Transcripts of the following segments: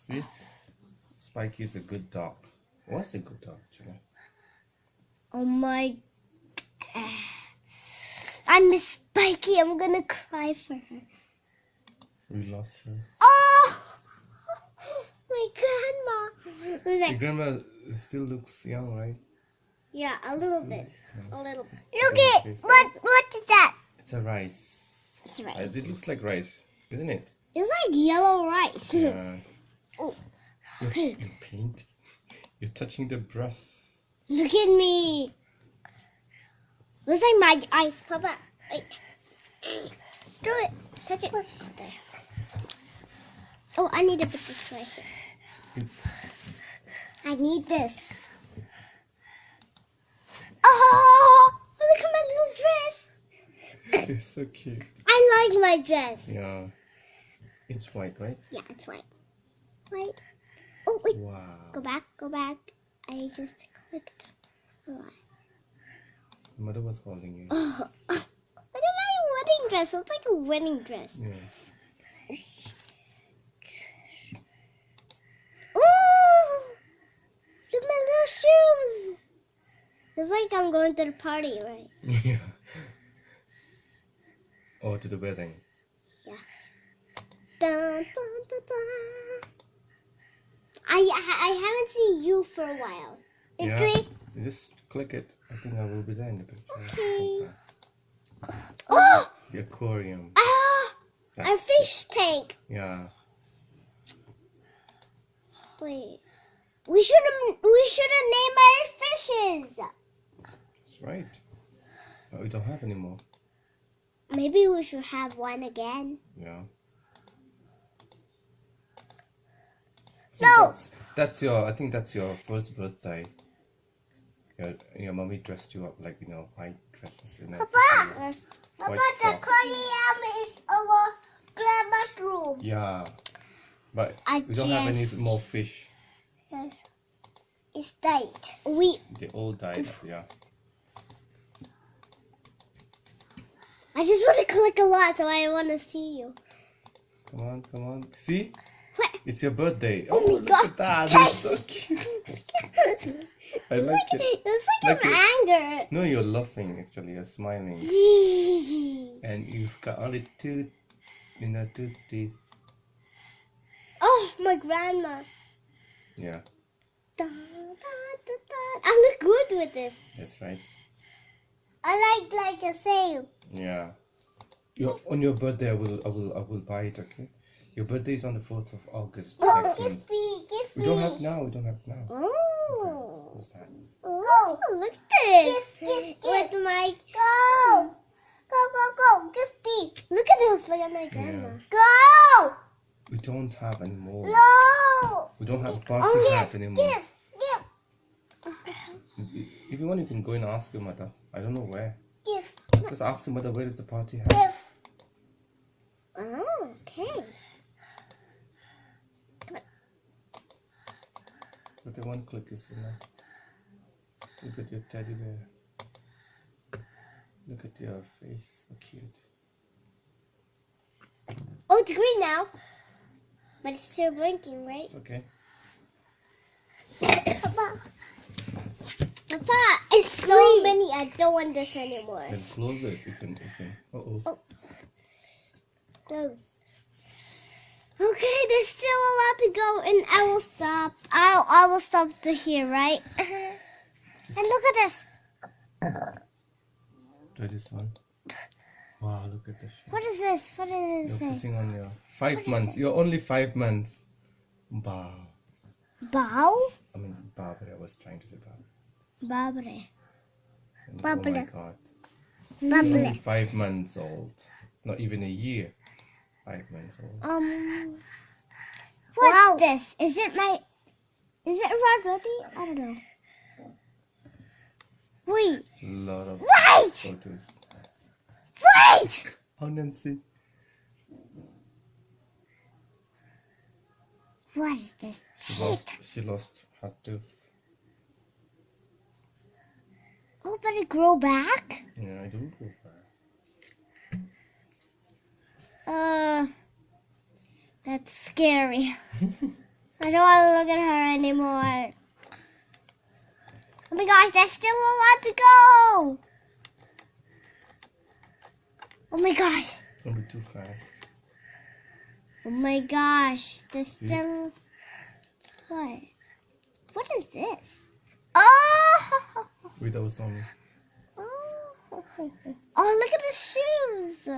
See? Spikey is a good dog. Was a good dog, actually. Oh my. I miss Spikey. I'm gonna cry for her. We lost her. Oh! My grandma. Who's Your that? grandma still looks young, right? Yeah, a little bit. Yeah. A little bit. Look Look it! What is that? It's a rice. It's rice. It looks like rice, isn't it? It's like yellow rice. Yeah. Oh, You're, paint. You're paint. You're touching the brush. Look at me. Looks like my eyes. Papa, wait. Do it. Touch it. There. Oh, I need to put this right here. I need this. Oh, look at my little dress. You're so cute. I like my dress. Yeah. It's white, right? Yeah, it's white. White. Oh, wait. Wow. Go back. Go back. I just clicked. Oh, Mother was holding you. oh. Look at my wedding dress. It looks like a wedding dress. Yeah. Ooh! Look at my little shoes. It's like I'm going to the party, right? Yeah. Or to the wedding. Dun, dun, dun, dun. I haven't seen you for a while. In Yeah. 3. You just click it. I think I will be there in the picture. Okay. sometime. Oh! The aquarium. Ah! Our That's- fish tank. Yeah. Wait. We should name our fishes. That's right. But we don't have any more. Maybe we should have one again. Yeah. No. That's your. I think that's your first birthday. Your mommy dressed you up like white dresses. Papa, White the frock. aquarium is our grandma's room. Yeah, but I we don't have any just- more fish. Yes. It's died. They all died. Yeah. I just want to click a lot, so I want to see you. Come on, come on. See? What? It's your birthday. Oh my look God. at that. It's so cute. I like it. It's like Like I'm anger. No, you're laughing actually. You're smiling. And you've got only two teeth. Oh, my grandma. Yeah, Da, da, da, da. I look good with this. that's right. I like a same. Yeah. On your birthday, I will buy it. Okay. Your birthday is on the 4th of August. Oh, next month. give me. We don't have now. We don't have now. Oh. What's that? Oh, look at this. With my go. Go. Give me. Look at this. Look at my grandma. Yeah. Go. We don't have any more. No. We don't have a party hat anymore. Give. If you want, you can go and ask your mother. I don't know where. Give. Just ask your mother where is the party hat. Give. Oh, okay. But the one click is enough. Look at your teddy bear. Look at your face. So cute. Oh, it's green now. But it's still blinking, right? It's okay. Papa, it's so many. I don't want this anymore. Then close it. You can. Uh-oh. Close. Okay, there's still a lot to go, and I will stop. I will stop to here, right? And look at this. Try this one. Wow, look at this. What is this? What did it You're say? putting on your 5 months. You're only 5 months. Wow. Bow? I mean, Barbara. I was trying to say Barbara. Babre. Oh my Barbara. God. You're Babre. only 5 months old. Not even a year. 5 months old. What's this? Is it Rod Roddy? I don't know. Wait. A lot of Wait! photos. Wait! Oh, Nancy. What is this? She lost her tooth. Oh, but it grow back? Yeah, I don't go back. That's scary. I don't want to look at her anymore. Oh my gosh, there's still a lot to go. Oh my gosh. Don't be too fast. Oh my gosh, there's still... What? What is this? Oh! Wait, that was on. Oh, look at the shoes.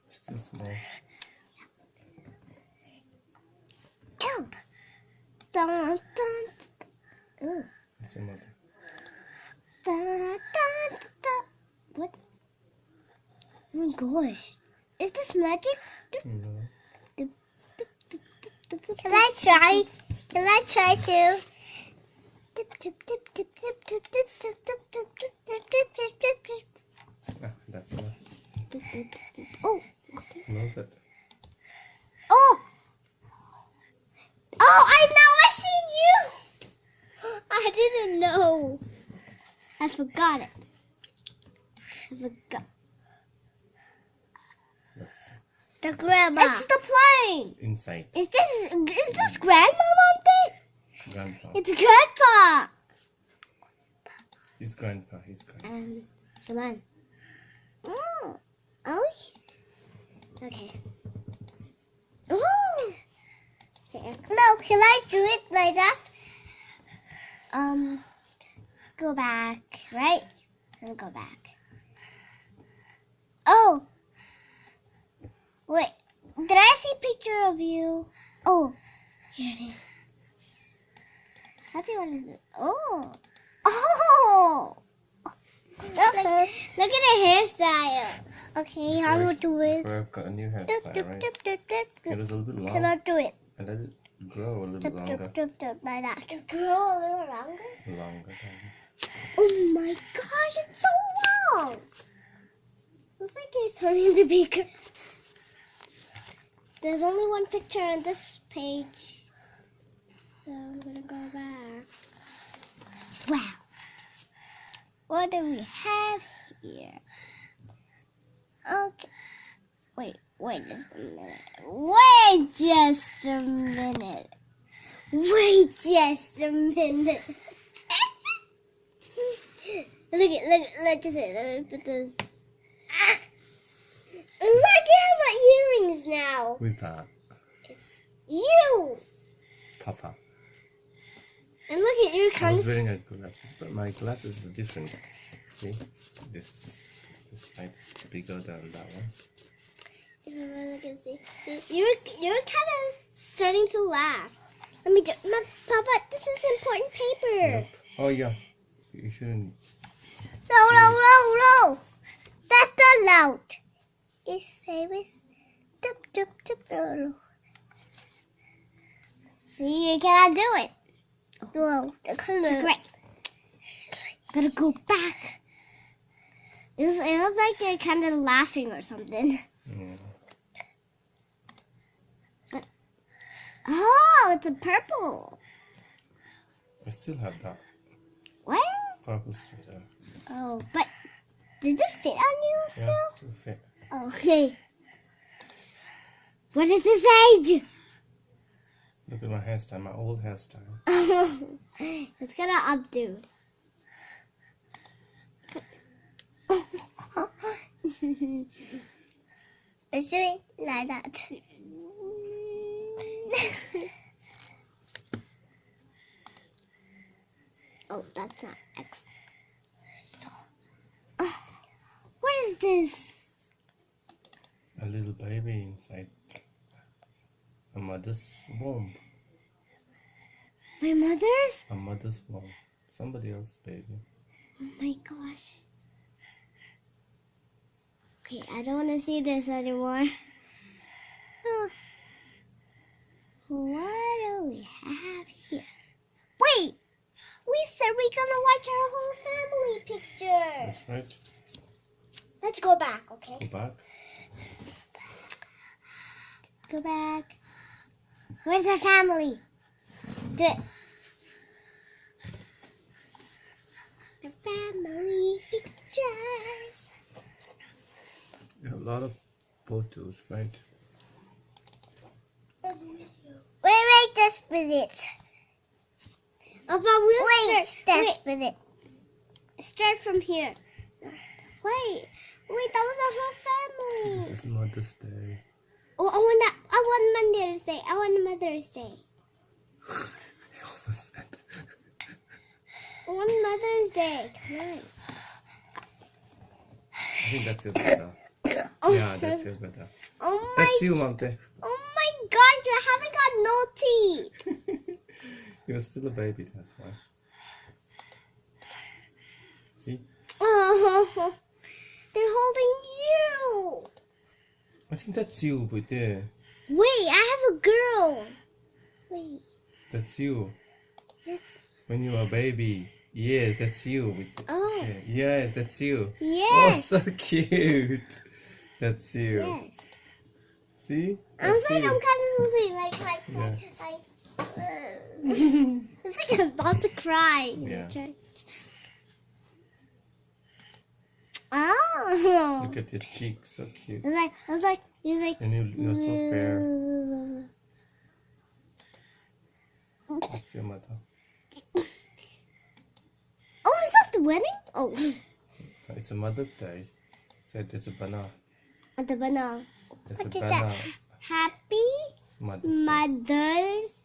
Still small. Help. Dun, dun, ooh. It's a mother. Dun, dun, dun. What? Oh my gosh. Is this magic? No. Can I try? Can I try to? Ah, that's enough. Oh. Close it. Oh. Oh, I see you. I didn't know. I forgot it. I forgot. Let's The grandma. It's the plane. inside. Is this grandma on it? Grandpa. It's grandpa. He's grandpa. He's grandpa. Come on. Oh. Okay. Oh. Okay. No, can I do it like that? Go back, right? And go back. Oh. Wait. Did I see a picture of you? Oh. Here it is. How do you want to do it? Oh. Oh. Look at her hairstyle. Okay, how do I do it? I've got a new hairstyle, right? It was a little bit long. Can I do it? And let it grow a little longer. Like that. Just grow a little longer? Longer than. Oh my gosh, it's so long. Looks like you're turning to bigger. There's only one picture on this page. So I'm gonna go back. Wow. What do we have here? Okay. Wait just a minute. Wait just a minute. Look just let me put this. It's like you have earrings now. Who's that? It's you. Papa. And look at your I was wearing a glasses, but my glasses is different. See? This side is bigger than that one. See, you're kind of starting to laugh. Let me do. Papa, this is important paper. Yep. Oh yeah. You shouldn't. No. That's not loud. It's service. See, you cannot do it. No, the color. It's great. Gotta go back. It was like you're kind of laughing or something. Yeah. Oh, it's a purple. I still have that What? purple sweater. Oh, but does it fit on you Yeah, still? still fit. Oh, okay. What is this age? Look at my hairstyle, my old hairstyle. It's gonna updo. It's doing like that. Oh, that's not X. What is this? A little baby inside a mother's womb. My mother's? A mother's womb. Somebody else's baby. Oh my gosh. Okay, I don't want to see this anymore. Oh. What do we have here? Wait! We said we're gonna watch our whole family picture. That's right. Let's go back, okay? Go back. Go back. Where's our family? Do it. Our family pictures. We have a lot of photos, right? Wait, just a minute. Papa, we'll start from here. Wait, that was our whole family. This is Mother's Day. Oh, I want Mother's Day. I want Mother's Day. You almost said. I want Mother's Day. Come on. I think that's your brother. Oh, Yeah, that's your brother. Oh my! That's you, Mamte. Oh my gosh! You haven't got no teeth. You're still a baby, that's why. See? Oh, they're holding you. I think that's you with there. Wait, I have a girl. Wait, That's you. that's When you were a baby. Yes, that's you. With the, oh Yes, that's you. Oh, yes, so cute. That's you. yes. See? I'm That's like you. I'm kind of sleepy, it's like I'm about to cry. Yeah. Oh. Look at your cheeks, so cute. I was like, And you're so fair. That's your mother. Oh, is that the wedding? Oh, It's a Mother's Day. So there's a banana. at the banana. There's a What is banana. that? Happy Mother's Day. Mother's.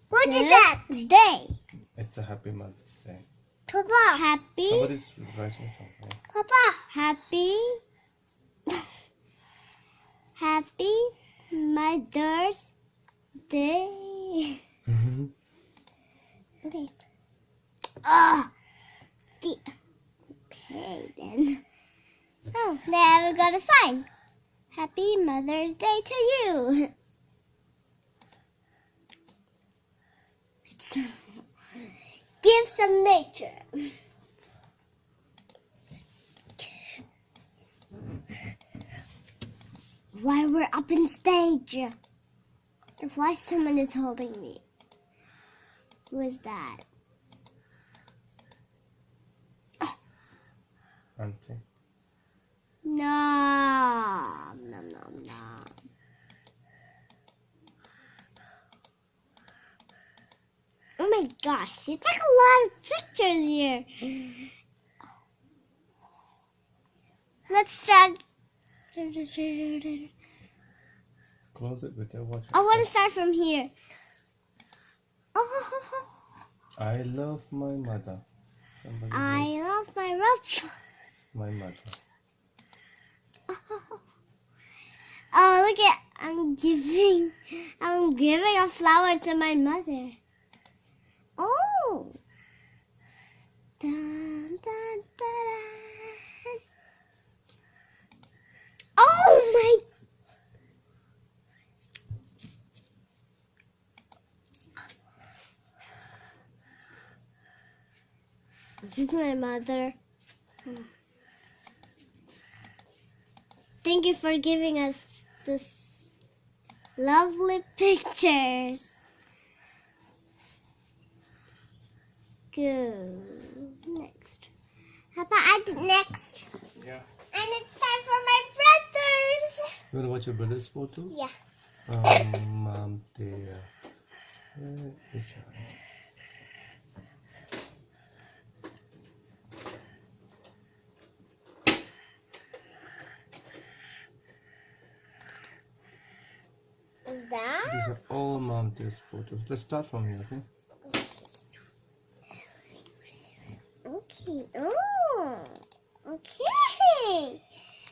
What is that? Day. It's a happy Mother's Day. Papa. Happy. Somebody's writing something. Papa. Happy. Happy Mother's Day. Okay. Okay then. Oh, they haven't got a sign. Happy Mother's Day to you. Give some nature. Why we're up in stage? Why someone is holding me? Who is that? Auntie. No. Oh my gosh, you took a lot of pictures here. Let's start. Close it with your watch. I want to start from here. Oh, I love my mother. Somebody I wrote love my rough. my mother. Oh, look at I'm giving a flower to my mother. Oh. Dun, dun, dun, dun. Oh my. This is my mother. Thank you for giving us this lovely pictures. Good. Next. How about I do next? Yeah. And it's time for my brothers. You want to watch your brother's photo? Yeah. Mom, dear. Which one? Is that? These are all Mom dear's photos. Let's start from here, okay? Okay. Oh. Okay.